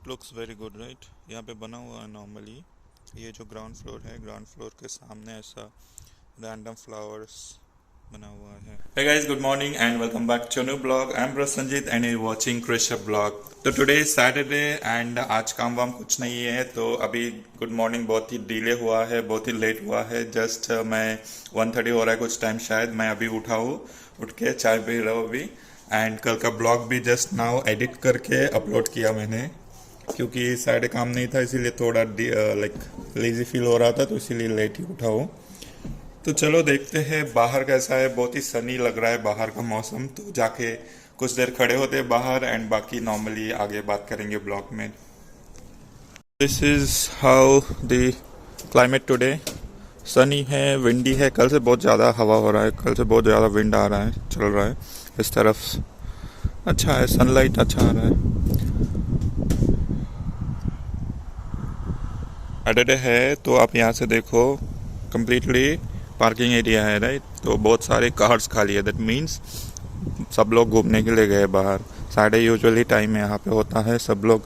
It looks very good right. यहाँ पे बना हुआ है नॉर्मली। ये जो ग्राउंड फ्लोर है, ग्राउंड फ्लोर के सामने ऐसा रैंडम फ्लावर्स बना हुआ है। Hey guys, good morning and welcome back to a new blog. I'm Prasanjit and you're watching Krisha blog. तो टुडे इज सैटरडे एंड आज काम वाम कुछ नहीं है, तो अभी गुड मॉर्निंग बहुत ही डिले हुआ है, बहुत ही लेट हुआ है। जस्ट मैं 1:30 हो रहा है कुछ टाइम शायद। मैं अभी उठा हूँ, उठ के चाय पी रहा हूँ अभी। एंड कल का ब्लॉग भी जस्ट नाउ एडिट करके अपलोड किया मैंने, क्योंकि सैटरडे काम नहीं था इसीलिए थोड़ा लाइक लेजी फील हो रहा था, तो इसीलिए लेट ही उठा हूँ। तो चलो देखते हैं बाहर कैसा है। बहुत ही सनी लग रहा है बाहर का मौसम, तो जाके कुछ देर खड़े होते हैं बाहर एंड बाकी नॉर्मली आगे बात करेंगे ब्लॉग में। This is how the climate today. Sunny है, विंडी है। कल से बहुत ज़्यादा हवा हो रहा है, कल से बहुत ज़्यादा विंड आ रहा है, चल रहा है इस तरफ। अच्छा है, सनलाइट अच्छा आ रहा है। सैटरडे है तो आप यहाँ से देखो, कम्प्लीटली पार्किंग एरिया है राइट। तो बहुत सारे कार्स खाली है, दैट मीन्स सब लोग घूमने के लिए गए बाहर। सैटरडे यूजुअली टाइम यहाँ पे होता है, सब लोग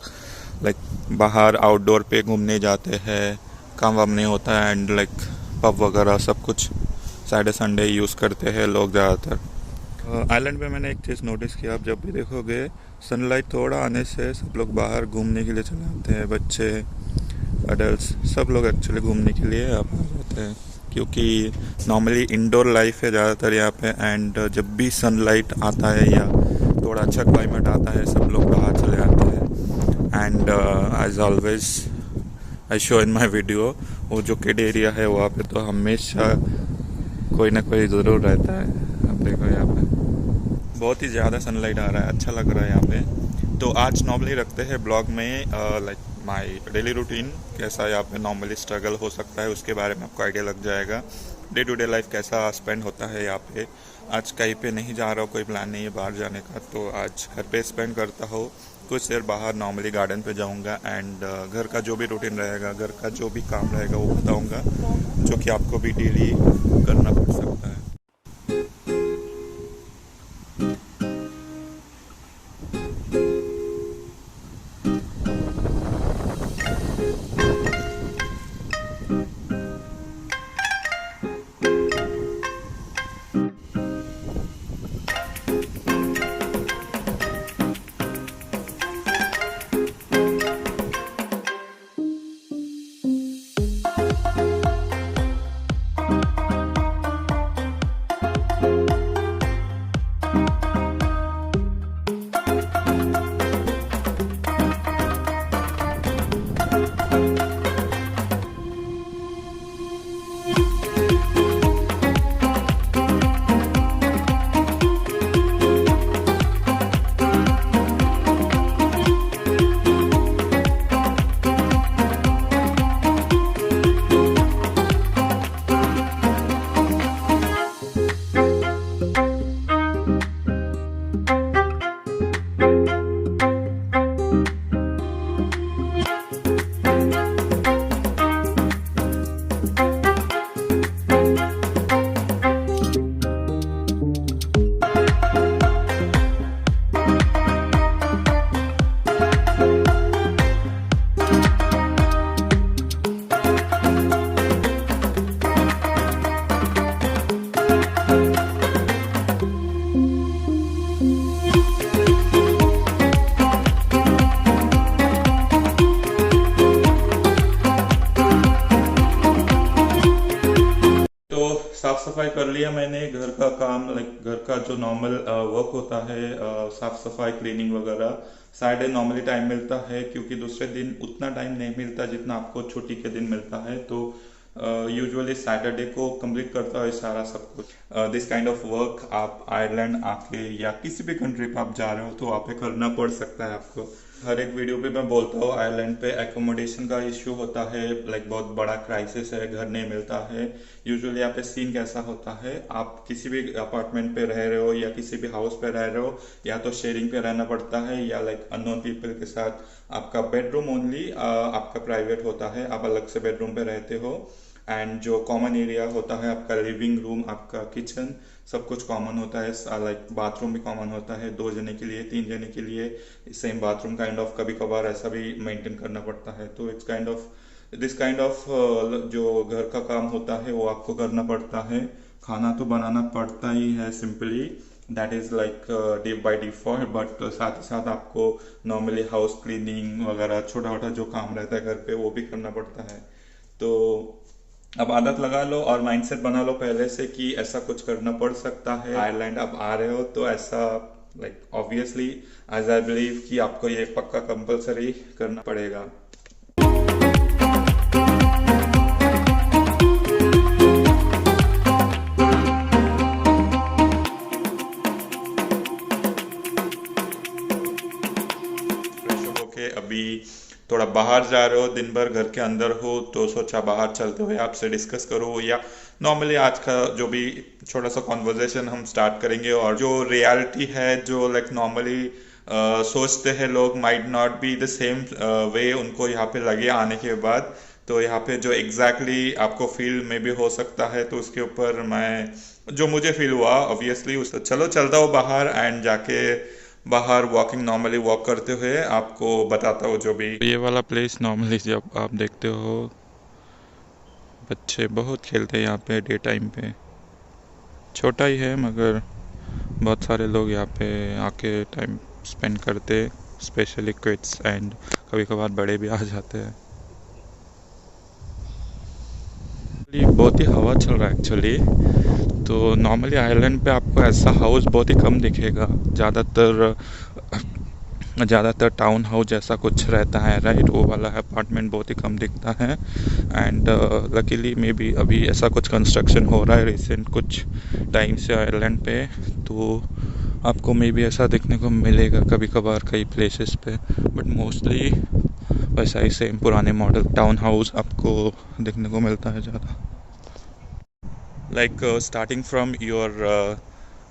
लाइक बाहर आउटडोर पे घूमने जाते हैं, काम वाम नहीं होता है एंड लाइक पब वगैरह सब कुछ सैटरडे संडे यूज़ करते हैं लोग ज़्यादातर। आइलैंड पे मैंने एक चीज़ नोटिस किया, आप जब भी देखोगे सनलाइट थोड़ा आने से सब लोग बाहर घूमने के लिए चले जाते हैं। बच्चे, अडल्ट्स, सब लोग एक्चुअली घूमने के लिए आप आ जाते हैं, क्योंकि नॉर्मली इंडोर लाइफ है ज़्यादातर यहाँ पे। एंड जब भी सनलाइट आता है या थोड़ा अच्छा क्लाइमेट आता है, सब लोग बाहर चले जाते हैं। And as always I show in my video, वो जो किड एरिया है वहाँ पे तो हमेशा कोई ना कोई ज़रूर रहता है। आप देखो यहाँ पे बहुत ही ज़्यादा सनलाइट आ रहा है, अच्छा लग रहा है यहाँ पे। तो आज नॉर्मली रखते हैं ब्लॉग में लाइक माई डेली रूटीन, कैसा यहाँ पे नॉर्मली स्ट्रगल हो सकता है उसके बारे में आपको आइडिया लग जाएगा। डे टू डे लाइफ कैसा स्पेंड होता है यहाँ पे। आज कहीं पे नहीं जा रहा हूँ, कोई प्लान नहीं है बाहर जाने का, तो आज घर पे स्पेंड करता हूँ। कुछ देर बाहर नॉर्मली गार्डन पे जाऊँगा एंड घर का जो भी रूटीन रहेगा, घर का जो भी काम रहेगा वो बताऊँगा, जो कि आपको भी डेली करना पड़ सकता है। साफ सफाई कर लिया मैंने, घर का काम लाइक घर का जो नॉर्मल वर्क होता है, साफ सफाई क्लीनिंग वगैरह। सैटरडे नॉर्मली टाइम मिलता है, क्योंकि दूसरे दिन उतना टाइम नहीं मिलता जितना आपको छुट्टी के दिन मिलता है। तो यूजुअली सैटरडे को कंप्लीट करता है सारा सब कुछ। दिस काइंड ऑफ वर्क आप आयरलैंड आके या किसी भी कंट्री पे आप जा रहे हो तो वहाँ पे करना पड़ सकता है आपको। हर एक वीडियो पे मैं बोलता हूँ, आयरलैंड पे एकोमोडेशन का इश्यू होता है, लाइक बहुत बड़ा क्राइसिस है, घर नहीं मिलता है। यूजुअली यहाँ पे सीन कैसा होता है, आप किसी भी अपार्टमेंट पे रह रहे हो या किसी भी हाउस पे रह रहे हो, या तो शेयरिंग पे रहना पड़ता है या लाइक अननोन पीपल के साथ। आपका बेडरूम ओनली आपका प्राइवेट होता है, आप अलग से बेडरूम पे रहते हो। एंड जो कॉमन एरिया होता है आपका लिविंग रूम, आपका किचन, सब कुछ कॉमन होता है, लाइक बाथरूम भी कॉमन होता है, 2 जने के लिए 3 जने के लिए सेम बाथरूम काइंड ऑफ, कभी कभार ऐसा भी मेंटेन करना पड़ता है। तो it's kind of this kind of जो घर का काम होता है वो आपको करना पड़ता है। खाना तो बनाना पड़ता ही है simply, that is like by default, but साथ ही साथ आपको नॉर्मली हाउस क्लीनिंग वगैरह छोटा छोटा जो काम रहता है घर पे वो भी करना पड़ता है। तो अब आदत लगा लो और माइंडसेट बना लो पहले से कि ऐसा कुछ करना पड़ सकता है। आयरलैंड आप आ रहे हो तो ऐसा like obviously as I believe कि आपको ये पक्का कंपलसरी करना पड़ेगा। ओके, अभी थोड़ा बाहर जा रहे हो, दिन भर घर के अंदर हो, तो सोचा बाहर चलते हुए आपसे डिस्कस करो, या नॉर्मली आज का जो भी छोटा सा कॉन्वर्जेशन हम स्टार्ट करेंगे। और जो रियलिटी है, जो लाइक नॉर्मली सोचते हैं लोग, might not be the same way उनको यहाँ पे लगे आने के बाद। तो यहाँ पे जो एग्जैक्टली आपको फील में भी हो सकता है, तो उसके ऊपर मैं जो मुझे फील हुआ ऑब्वियसली उस चलो चलता हूँ बाहर एंड जाके बाहर वॉकिंग नॉर्मली वॉक करते हुए आपको बताता हूँ जो भी। ये वाला प्लेस नॉर्मली जब आप देखते हो बच्चे बहुत खेलते हैं यहाँ पे डे टाइम पे, छोटा ही है मगर बहुत सारे लोग यहाँ पे आके टाइम स्पेंड करते, स्पेशली किड्स एंड कभी कभार बड़े भी आ जाते हैं। बहुत ही हवा चल रहा है एक्चुअली। तो नॉर्मली आइलैंड पे आपको ऐसा हाउस बहुत ही कम दिखेगा, ज़्यादातर टाउन हाउस जैसा कुछ रहता है, राइट, वो वाला अपार्टमेंट बहुत ही कम दिखता है। एंड लकीली मे बी अभी ऐसा कुछ कंस्ट्रक्शन हो रहा है रिसेंट कुछ टाइम से आइलैंड पे, तो आपको मे बी ऐसा देखने को मिलेगा कभी कभार कई प्लेसेस पे, बट मोस्टली वैसा ही सेम पुराने मॉडल टाउन हाउस आपको देखने को मिलता है ज़्यादा। Like starting from your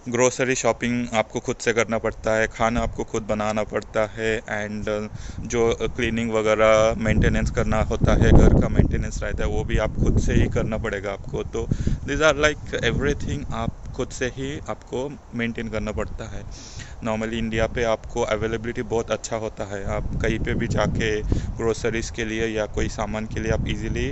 grocery shopping आपको खुद से करना पड़ता है, खाना आपको खुद बनाना पड़ता है, एंड जो क्लीनिंग वगैरह मेंटेनेंस करना होता है, घर का मेंटेनेंस रहता है, वो भी आप खुद से ही करना पड़ेगा आपको। तो दिस आर लाइक एवरीथिंग आप खुद से ही आपको मेंटेन करना पड़ता है। नॉर्मली इंडिया पे आपको अवेलेबिलिटी बहुत अच्छा होता है, आप कहीं पे भी जाके ग्रोसरीज़ के लिए या कोई सामान के लिए आप इजीली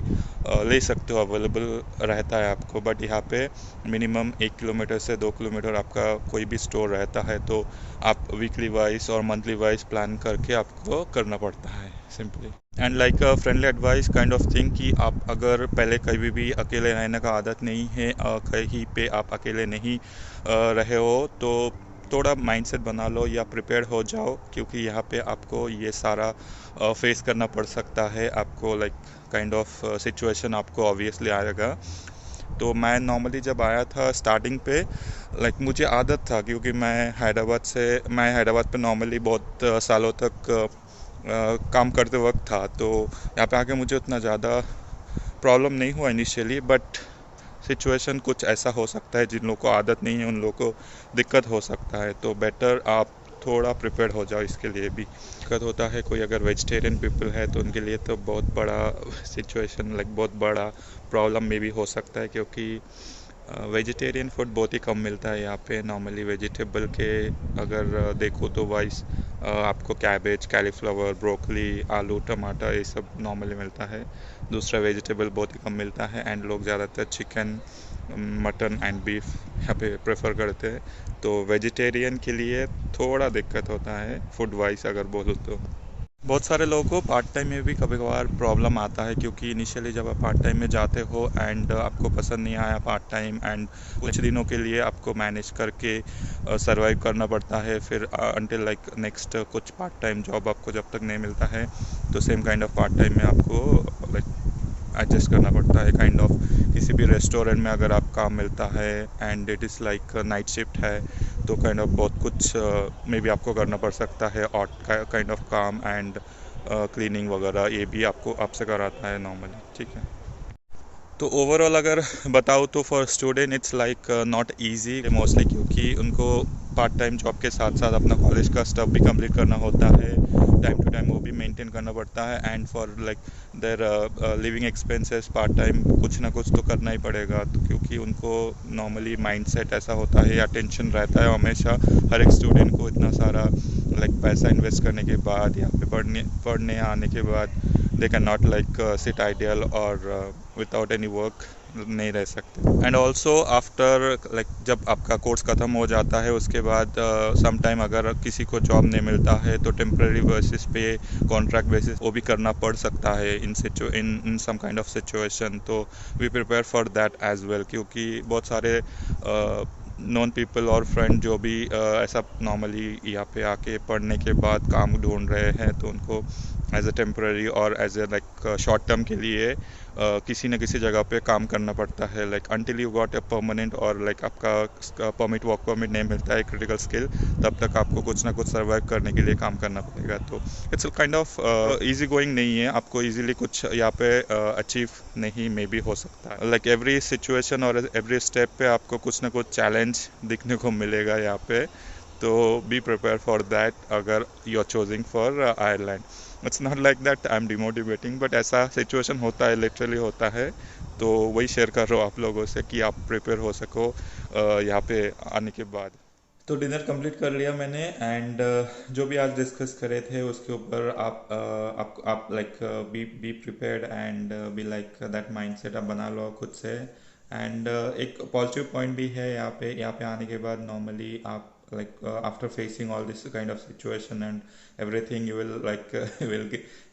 ले सकते हो, अवेलेबल रहता है आपको। बट यहाँ पे मिनिमम 1 किलोमीटर से 2 किलोमीटर आपका कोई भी स्टोर रहता है, तो आप वीकली वाइज और मंथली वाइज प्लान करके आपको करना पड़ता है simply. And like friendly advice kind of thing कि आप अगर पहले कभी भी अकेले रहने का आदत नहीं है, कहीं पे आप अकेले नहीं रहे हो, तो थोड़ा माइंडसेट बना लो या प्रिपेयर हो जाओ, क्योंकि यहाँ पे आपको ये सारा फेस करना पड़ सकता है। आपको लाइक काइंड ऑफ सिचुएशन आपको ऑब्वियसली आएगा। तो मैं नॉर्मली जब आया था स्टार्टिंग पे, लाइक मुझे आदत था, क्योंकि मैं हैदराबाद पे नॉर्मली बहुत सालों तक काम करते वक्त था, तो यहाँ पे आके मुझे उतना ज़्यादा प्रॉब्लम नहीं हुआ इनिशियली। बट सिचुएशन कुछ ऐसा हो सकता है, जिन लोगों को आदत नहीं है उन लोगों को दिक्कत हो सकता है, तो बेटर आप थोड़ा प्रिपेयर हो जाओ इसके लिए भी। दिक्कत होता है कोई अगर वेजिटेरियन पीपल है तो उनके लिए तो बहुत बड़ा सिचुएशन, लाइक बहुत बड़ा प्रॉब्लम में भी हो सकता है, क्योंकि वेजिटेरियन फूड बहुत ही कम मिलता है यहाँ पे। नॉर्मली वेजिटेबल के अगर देखो तो वाइस आपको कैबेज, कैलीफ्लावर, ब्रोकली, आलू, टमाटर ये सब नॉर्मली मिलता है। दूसरा वेजिटेबल बहुत ही कम मिलता है, एंड लोग ज़्यादातर चिकन, मटन एंड बीफ यहाँ पे प्रेफर करते हैं। तो वेजिटेरियन के लिए थोड़ा दिक्कत होता है फूड वाइज अगर बोलूँ तो। बहुत सारे लोगों को पार्ट टाइम में भी कभी कभार प्रॉब्लम आता है, क्योंकि इनिशियली जब आप पार्ट टाइम में जाते हो एंड आपको पसंद नहीं आया पार्ट टाइम, एंड कुछ दिनों के लिए आपको मैनेज करके सरवाइव करना पड़ता है, फिर अनटिल लाइक नेक्स्ट कुछ पार्ट टाइम जॉब आपको जब तक नहीं मिलता है, तो same kind of part time में आपको लाइक एडजस्ट करना पड़ता है। काइंड ऑफ किसी भी रेस्टोरेंट में अगर आप काम मिलता है and it is like night shift है, तो काइंड ऑफ बहुत कुछ में भी आपको करना पड़ सकता है, और काइंड ऑफ काम एंड क्लीनिंग वगैरह ये भी आपको आपसे कराता है नॉर्मली, ठीक है। तो ओवरऑल अगर बताऊँ तो for student it's like not easy mostly, क्योंकि उनको पार्ट टाइम जॉब के साथ साथ अपना कॉलेज का स्टफ भी कंप्लीट करना होता है, टाइम टू टाइम वो भी मेंटेन करना पड़ता है, and for like their living expenses part time कुछ ना कुछ तो करना ही पड़ेगा। तो क्योंकि उनको नॉर्मली माइंडसेट ऐसा होता है या टेंशन रहता है हमेशा, हर एक स्टूडेंट को इतना सारा लाइक पैसा इन्वेस्ट करने के बाद यहाँ पे पढ़ने आने के बाद they can not like sit ideal और विदाउट एनी वर्क नहीं रह सकते। एंड ऑल्सो आफ्टर लाइक जब आपका कोर्स ख़त्म हो जाता है उसके बाद सम टाइम अगर किसी को जॉब नहीं मिलता है तो टेम्प्रेरी बेसिस पे, कॉन्ट्रैक्ट बेसिस वो भी करना पड़ सकता है in some kind of situation. तो we prepare for that as well, क्योंकि बहुत सारे नॉन पीपल और फ्रेंड जो भी ऐसा नॉर्मली यहाँ पे आके पढ़ने के बाद काम ढूंढ रहे हैं, तो उनको एज ए टेम्प्रेरी और as a like short term के लिए किसी न किसी जगह पे काम करना पड़ता है, like until you got a permanent और लाइक आपका परमिट, वर्क परमिट नहीं मिलता है क्रिटिकल स्किल, तब तक आपको कुछ ना कुछ सर्वाइव करने के लिए काम करना पड़ेगा। तो it's kind of easy going नहीं है, आपको इजीली कुछ यहाँ पे अचीव नहीं मे बी हो सकता है। लाइक एवरी सिचुएशन और एवरी स्टेप पे आपको कुछ ना कुछ चैलेंज दिखने को मिलेगा यहाँ पे, तो बी प्रिपेयर फॉर दैट अगर you are choosing for Ireland. It's not like that I am demotivating, but ऐसा सिचुएशन होता है, लिटरली होता है, तो वही शेयर कर रहा हूँ आप लोगों से कि आप प्रिपेयर हो सको यहाँ पे आने के बाद। तो डिनर कंप्लीट कर लिया मैंने, एंड जो भी आज डिस्कस करे थे उसके ऊपर आप like be prepared and be like that mindset आप बना लो खुद से। एंड एक पॉजिटिव पॉइंट भी है यहाँ पे आने के बाद नॉर्मली आप like after facing all this kind of situation and everything, you will like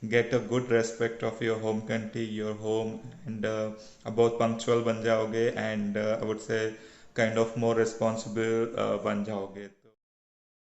get a good respect of your home country, your home, and बहुत punctual बन जाओगे, and I would say kind of more responsible बन जाओगे।